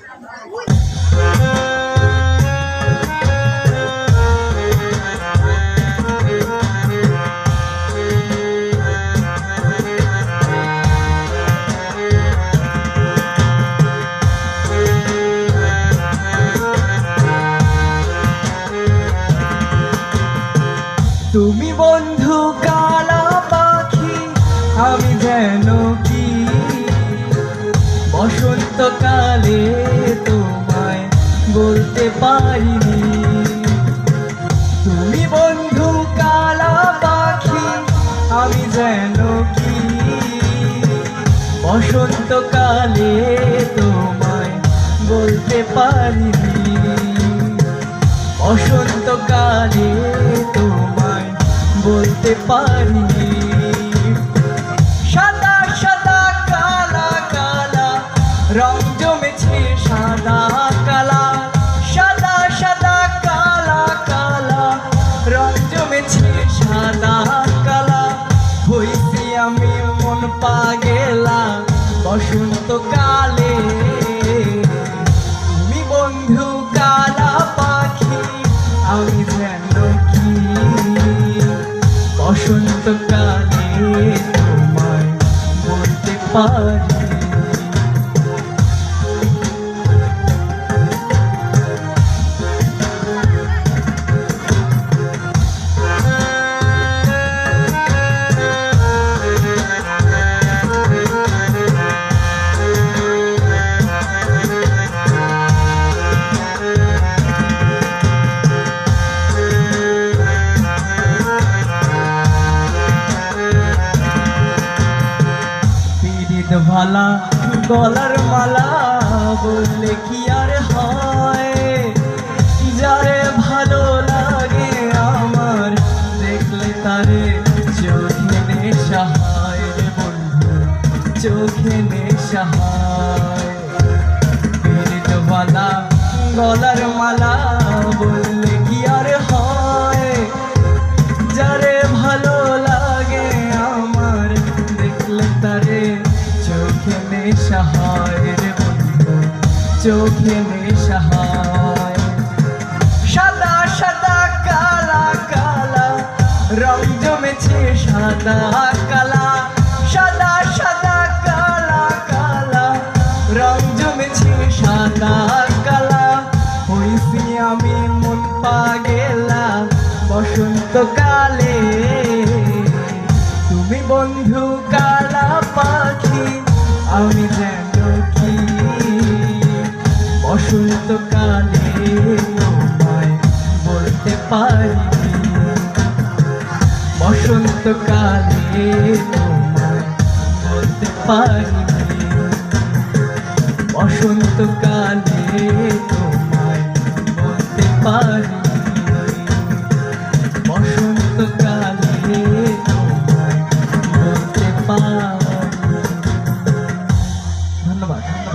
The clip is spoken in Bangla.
তুমি বন্ধু কালা পাখি, আমি যেন কি বসন্তকালে তোমায় বলতে পারিনি। তুমি বন্ধু কালা পাখি, আমি যেন কি বসন্তকালে তোমায় বলতে পারিনি। বসন্তকালে তোমায় বলতে পারিনি। সাদা সাদা কালা কালা রং জমেছে সাদা কালা, সাদা সাদা কালা কালা রং জমেছে সাদা কালা। হইছি আমি মন পাগেলা বসন্তকালে। তুমি বন্ধু কালা পাখি, আমি যেন কি বসন্তকালে তোমায় বলতে পারি। ভালা গলার মালা বললে কি আর হয়, যারে ভালো লাগে আমার দেখলে তারে চোখে নেশা হয় রে বন্ধু, চোখে নেশা হয়। পীড়িত ভালা গলার মালা বললে কি আর হয়, যারে ভালো লাগে আমার দেখলে তারে চোখে নেশা হয় রে বন্ধু, চোখে নেশা হয়। সাদা সাদা কালা কালা রং জমেছে সাদা কালা, সাদা সাদা কালা কালা রং জমেছে সাদা কালা। হইছি আমি মন পাগেলা বসন্তকালে। তুমি বন্ধু কালা পাখি, আমি যেন কি বসন্তকালে তোমায় বলতে পারিনি। বসন্তকালে তোমায় বলতে পারিনি। বসন্তকালে তোমায় বলতে পারিনি।